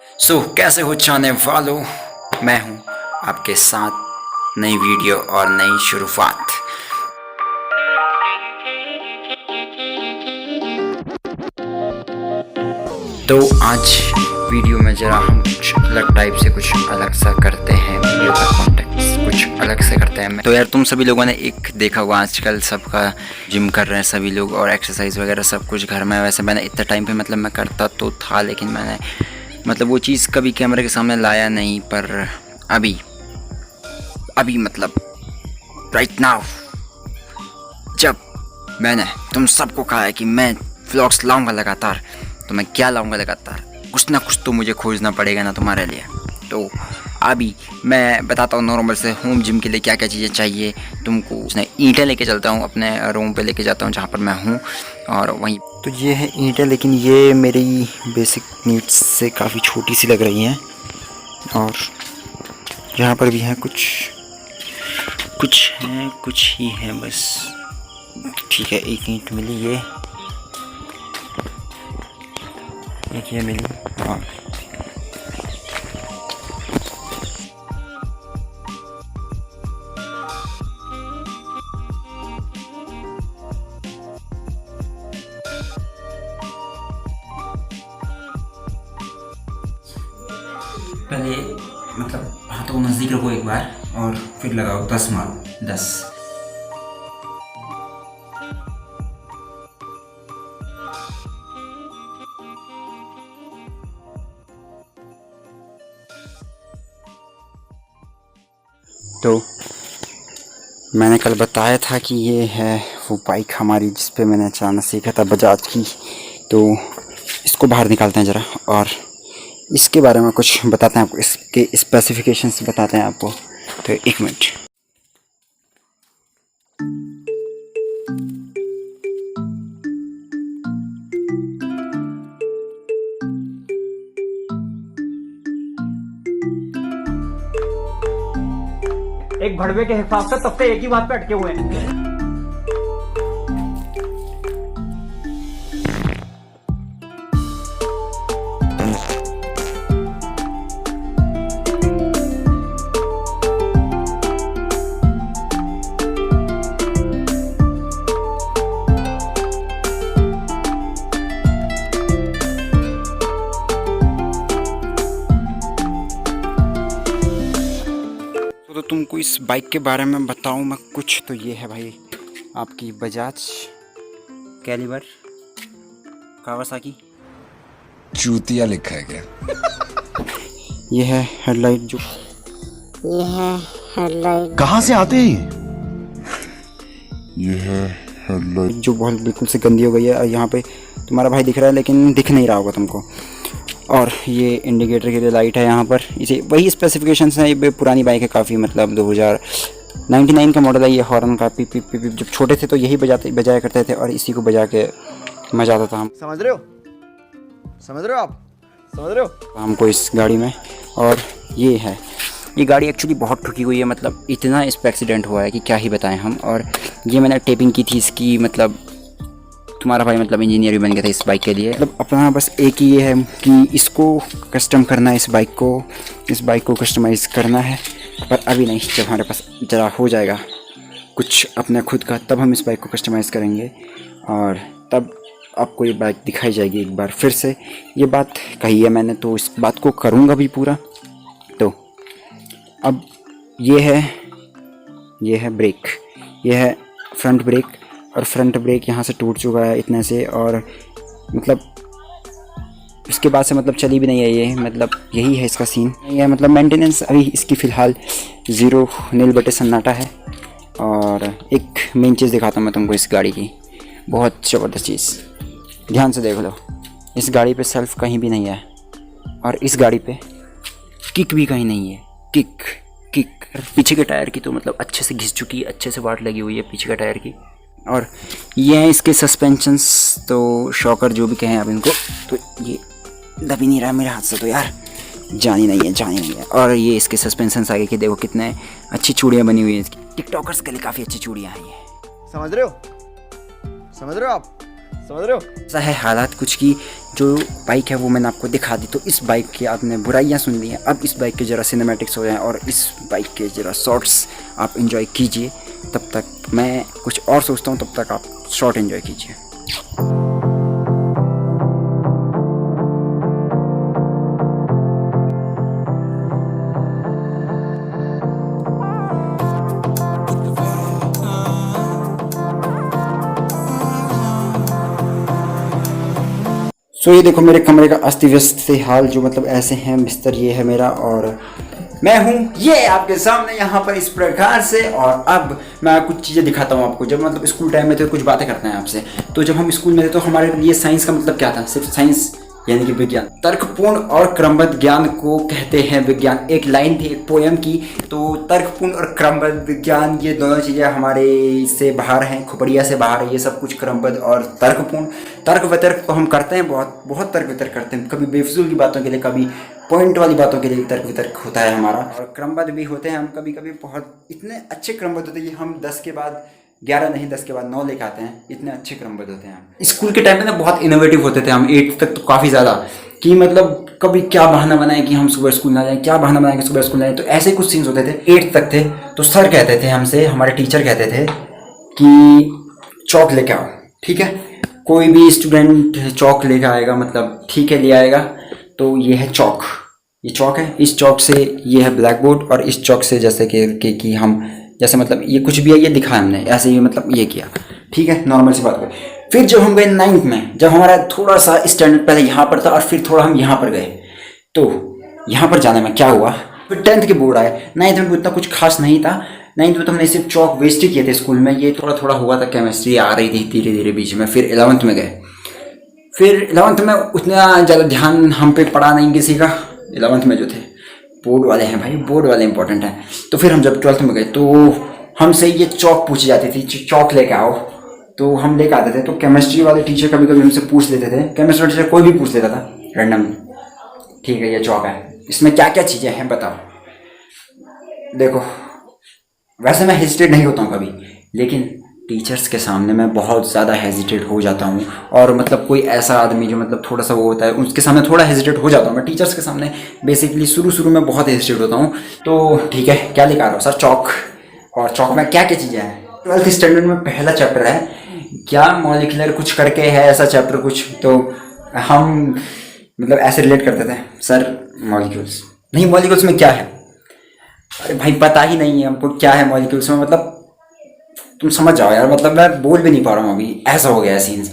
कैसे हो चाहने वालों, मैं हूं आपके साथ नई वीडियो और नई शुरुआत। तो आज वीडियो में जरा हम कुछ अलग टाइप से कुछ अलग सा करते हैं, वीडियो का कॉन्टेक्स्ट कुछ अलग से करते हैं। तो यार तुम सभी लोगों ने एक देखा होगा आजकल सबका जिम कर रहे हैं सभी लोग और एक्सरसाइज वगैरह सब कुछ घर में। वैसे मैंने इतना टाइम पे मतलब मैं करता तो था, लेकिन मैंने मतलब वो चीज़ कभी कैमरे के सामने लाया नहीं। पर अभी मतलब राइट नाउ जब मैंने तुम सबको कहा है कि मैं व्लॉग्स लाऊंगा लगातार, तो मैं क्या लाऊंगा लगातार, कुछ ना कुछ तो मुझे खोजना पड़ेगा ना तुम्हारे लिए। तो अभी मैं बताता हूँ नॉर्मल से होम जिम के लिए क्या क्या चीज़ें चाहिए तुमको। उसने ईंटें लेके चलता हूँ, अपने रूम पे लेके जाता हूँ जहाँ पर मैं हूँ, और वहीं तो ये है ईंटें, लेकिन ये मेरी बेसिक नीड्स से काफ़ी छोटी सी लग रही हैं। और यहाँ पर भी हैं कुछ ही हैं बस। ठीक है, एक ईंट मिली, ये एक ये मिली। हाँ पहले मतलब हाथों को नज़दीक रखो एक बार और फिर लगाओ 10 मारो 10। तो मैंने कल बताया था कि ये है वो बाइक हमारी जिस पे मैंने चलाना सीखा था बजाज की। तो इसको बाहर निकालते हैं ज़रा और इसके बारे में कुछ बताते हैं आपको, इसके स्पेसिफिकेशंस बताते हैं आपको। तो एक मिनट। एक भड़वे के हिसाब से तब से एक ही बात पे अटके हुए हैं। तो तुमको इस बाइक के बारे में बताऊं मैं कुछ, तो ये है भाई आपकी बजाज कैलिबर कावासाकी। चूतिया लिखा है क्या? ये है हेडलाइट कहाँ से आते हैं जो बहुत बिल्कुल से गंदी हो गई है। और यहाँ पे तुम्हारा भाई दिख रहा है लेकिन दिख नहीं रहा होगा तुमको। और ये इंडिकेटर के लिए लाइट है यहाँ पर। इसे वही स्पेसिफिकेशंस हैं, ये पुरानी बाइक है काफ़ी, मतलब 2099 का मॉडल है। ये हॉर्न का पिप पिप पिप, जब छोटे थे तो यही बजाया करते थे और इसी को बजा के मजा आता था। हम समझ रहे हो आप समझ रहे हो हमको इस गाड़ी में। और ये गाड़ी एक्चुअली बहुत ठुकी हुई है, मतलब इतना इस पर एक्सीडेंट हुआ है कि क्या ही बताएं हम। और ये मैंने टेपिंग की थी इसकी, मतलब तुम्हारा भाई मतलब इंजीनियर भी बन गया था इस बाइक के लिए। मतलब अपना बस एक ही ये है कि इसको कस्टम करना है, इस बाइक को कस्टमाइज़ करना है। पर अभी नहीं, जब हमारे पास ज़रा हो जाएगा कुछ अपना खुद का, तब हम इस बाइक को कस्टमाइज़ करेंगे और तब आपको ये बाइक दिखाई जाएगी एक बार फिर से। ये बात कही है मैंने, तो इस बात को करूँगा भी पूरा। तो अब ये है ब्रेक, ये है फ्रंट ब्रेक। और फ्रंट ब्रेक यहाँ से टूट चुका है इतने से, और मतलब इसके बाद से मतलब चली भी नहीं है ये, मतलब यही है इसका सीन। ये मतलब मेंटेनेंस अभी इसकी फ़िलहाल 0 नील बटे सन्नाटा है। और एक मेन चीज़ दिखाता हूँ मैं तुमको इस गाड़ी की, बहुत ज़बरदस्त चीज़, ध्यान से देख लो। इस गाड़ी पे सेल्फ कहीं भी नहीं है और इस गाड़ी पे किक भी कहीं नहीं है। किक पीछे के टायर की तो मतलब अच्छे से घिस चुकी है, अच्छे से वाट लगी हुई है पीछे के टायर की। और ये हैं इसके सस्पेंशंस, तो शॉकर जो भी कहें आप इनको। तो ये दब ही नहीं रहा मेरे हाथ से, तो यार जान ही नहीं है। और ये इसके सस्पेंशंस आगे के देखो कितने अच्छी चूड़ियाँ बनी हुई हैं इसकी। टिकटॉकर्स के लिए काफ़ी अच्छी चूड़ियाँ हैं ये। समझ रहे हो आप समझ रहे हो? ऐसा है हालात कुछ की जो बाइक है वो मैंने आपको दिखा दी, तो इस बाइक की आपने बुराइयां सुन ली हैं। अब इस बाइक के ज़रा सिनेमैटिक्स हो जाएं और इस बाइक के ज़रा शॉर्ट्स आप एंजॉय कीजिए। तब तक मैं कुछ और सोचता हूँ, तब तक आप शॉर्ट एंजॉय कीजिए। सो ये देखो मेरे कमरे का अस्त व्यस्त से हाल, जो मतलब ऐसे हैं। बिस्तर ये है मेरा और मैं हूँ ये आपके सामने यहाँ पर इस प्रकार से। और अब मैं कुछ चीज़ें दिखाता हूँ आपको। जब मतलब स्कूल टाइम में तो कुछ बातें करते हैं आपसे, तो जब हम स्कूल में थे तो हमारे लिए साइंस का मतलब क्या था? सिर्फ साइंस यानी कि विज्ञान। तर्कपूर्ण और क्रमबद्ध ज्ञान को कहते हैं विज्ञान। एक लाइन थी एक पोयम की। तो तर्कपूर्ण और क्रमबद्ध विज्ञान, ये दोनों चीज़ें हमारे से बाहर हैं, खोपड़िया से बाहर है ये सब कुछ। क्रमबद्ध और तर्कपूर्ण, तर्क वितर्क तो हम करते हैं, बहुत बहुत तर्क वितर्क करते हैं। कभी बेफिजूल की बातों के लिए, कभी पॉइंट वाली बातों के लिए तर्क वितर्क होता है हमारा। और क्रमबद्ध भी होते हैं हम कभी कभी, बहुत इतने अच्छे क्रमबद्ध होते हैं कि हम 10 के बाद 11 नहीं, 10 के बाद 9 लेके आते हैं। इतने अच्छे क्रमबद्ध होते हैं। स्कूल के टाइम में ना बहुत इनोवेटिव होते थे हम, 8th तक तो काफ़ी ज़्यादा, कि मतलब कभी क्या बहाना बनाए कि हम सुबह स्कूल ना जाएं, क्या बहाना बनाए कि सुबह स्कूल ना जाएं। तो ऐसे कुछ सीन्स होते थे। 8th तक थे तो सर कहते थे हमसे, हमारे टीचर कहते थे कि चौक लेके आओ, ठीक है। कोई भी स्टूडेंट चौक लेके आएगा, मतलब ठीक है ले आएगा। तो ये है चौक, ये चौक है। इस चौक से ये है ब्लैक बोर्ड, और इस चौक से जैसे कि हम जैसे मतलब ये कुछ भी है ये दिखाया हमने, ऐसे ही मतलब ये किया, ठीक है, नॉर्मल सी बात कर। फिर जब हम गए 9th में, जब हमारा थोड़ा सा स्टैंडर्ड पहले यहाँ पर था और फिर थोड़ा हम यहाँ पर गए, तो यहाँ पर जाने में क्या हुआ, फिर 10th के बोर्ड आए। 9th में उतना कुछ खास नहीं था। 9th में तो हमने सिर्फ चौक वेस्ट ही किए थे स्कूल में। ये थोड़ा थोड़ा हुआ था, केमिस्ट्री आ रही थी धीरे धीरे बीच में। फिर 11th में गए। फिर 11th में उतना ज़्यादा ध्यान हम पे पड़ा नहीं किसी का। 11th में जो थे बोर्ड वाले हैं भाई, बोर्ड वाले इंपॉर्टेंट हैं। तो फिर हम जब 12th में गए तो हमसे ये चौक पूछी जाती थी, चौक लेके आओ, तो हम लेके आते थे। तो केमिस्ट्री वाले टीचर कभी कभी हमसे पूछ लेते थे, केमिस्ट्री वाले टीचर कोई भी पूछ लेता था रैंडमली, ठीक है ये चौक है, इसमें क्या क्या चीज़ें हैं बताओ। देखो वैसे मैं हेजिटेट नहीं होता हूँ कभी, लेकिन टीचर्स के सामने मैं बहुत ज़्यादा हेजिटेट हो जाता हूँ। और मतलब कोई ऐसा आदमी जो मतलब थोड़ा सा वो होता है, उसके सामने थोड़ा हेजिटेट हो जाता हूँ मैं। टीचर्स के सामने बेसिकली शुरू में बहुत हेजिटेट होता हूँ। तो ठीक है, क्या लेकर आ रहा हूँ सर? चौक। और चौक में क्या क्या चीज़ें हैं? 12th स्टैंडर्ड में पहला चैप्टर है क्या, मॉलिक्यूलर कुछ करके है ऐसा चैप्टर कुछ। तो हम मतलब ऐसे रिलेट करते थे, सर मॉलिक्यूल्स नहीं, मॉलिक्यूल्स में क्या है? अरे भाई पता ही नहीं है हमको क्या है मॉलिक्यूल्स में, मतलब तुम समझ जाओ यार, मतलब मैं बोल भी नहीं पा रहा हूँ अभी, ऐसा हो गया है सीन्स।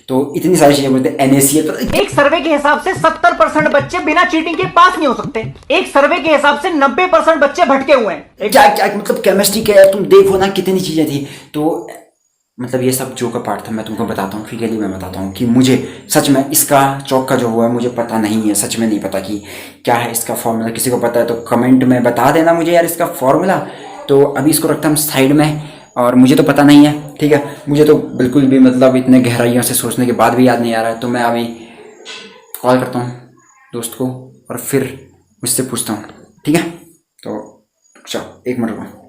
तो इतनी सारी चीजें बोलते हैं। NaCl तो एक सर्वे के हिसाब से 70% बच्चे बिना चीटिंग के पास नहीं हो सकते। एक सर्वे के हिसाब से 90% बच्चे भटके हुए हैं। क्या क्या मतलब केमिस्ट्री के तुम देखो ना कितनी चीजें थी। तो मतलब ये सब जो का पार्ट था, मैं तुमको बताता हूँ फिगरली, मैं बताता हूँ कि मुझे सच में इसका चौक का जो हुआ है मुझे पता नहीं है, सच में नहीं पता कि क्या है इसका फॉर्मूला। किसी को पता है तो कमेंट में बता देना मुझे यार इसका फॉर्मूला। तो अभी इसको रखता हूँ साइड में, और मुझे तो पता नहीं है, ठीक है। मुझे तो बिल्कुल भी मतलब इतने गहराइयों से सोचने के बाद भी याद नहीं आ रहा है। तो मैं अभी कॉल करता हूँ दोस्त को और फिर उससे पूछता हूँ, ठीक है। तो चलो 1 मिनट रुको।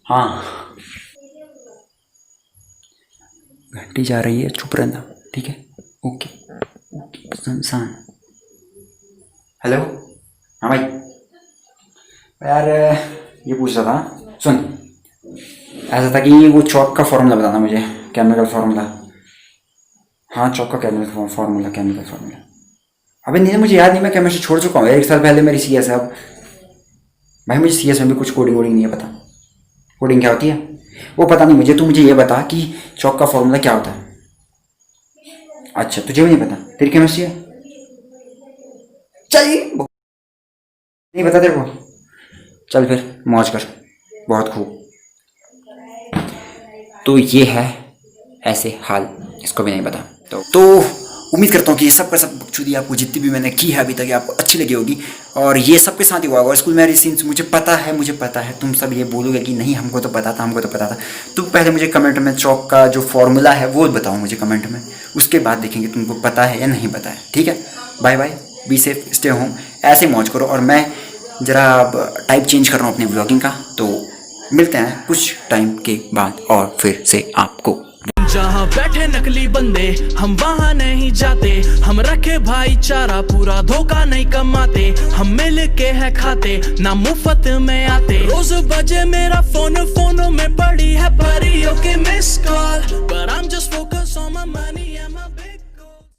हाँ घंटी जा रही है, चुप रहना, ठीक है। ओके ओके सुनसान। हेलो, हाँ भाई यार ये पूछ रहा था, सुन ऐसा था कि वो चौक का फॉर्मूला बताना मुझे, केमिकल फार्मूला। हाँ चौक का केमिकल फार्मूला, केमिकल फार्मूला। अबे नहीं मुझे याद नहीं, मैं केमिस्ट्री छोड़ चुका हूँ 1 साल पहले मेरी CS है। अब भाई मुझे CS में भी कुछ कोडिंग वोडिंग नहीं है पता। कोडिंग क्या होती है वो पता नहीं मुझे। तू मुझे ये बता कि चौक का फॉर्मूला क्या होता है। अच्छा तुझे भी नहीं पता, तेरी केमिस्ट्री है, चल नहीं पता तेरे को, चल फिर मौज कर, बहुत खूब। तो ये है ऐसे हाल, इसको भी नहीं पता। तो उम्मीद करता हूँ कि ये सब का सब बकचोदी आपको जितनी भी मैंने की है अभी तक आपको अच्छी लगी होगी। और ये सबके साथ ही हुआ होगा स्कूल में सीन्स, मुझे पता है। तुम सब ये बोलोगे कि नहीं हमको तो पता था। तो पहले मुझे कमेंट में चौक का जो फॉर्मूला है वो बताओ मुझे कमेंट में, उसके बाद देखेंगे तुमको पता है या नहीं पता है, ठीक है। Bye bye, be safe, stay home ऐसे मौज करो। और मैं ज़रा अब टाइप चेंज कर रहा हूँ अपने ब्लॉगिंग का, तो मिलते हैं कुछ टाइम के बाद और फिर से आपको। जहाँ बैठे नकली बंदे हम वहाँ नहीं जाते, हम रखे भाईचारा पूरा धोखा नहीं कमाते, हम मिल के है खाते ना मुफ्त में आते। रोज बजे मेरा फोन फोनों में पड़ी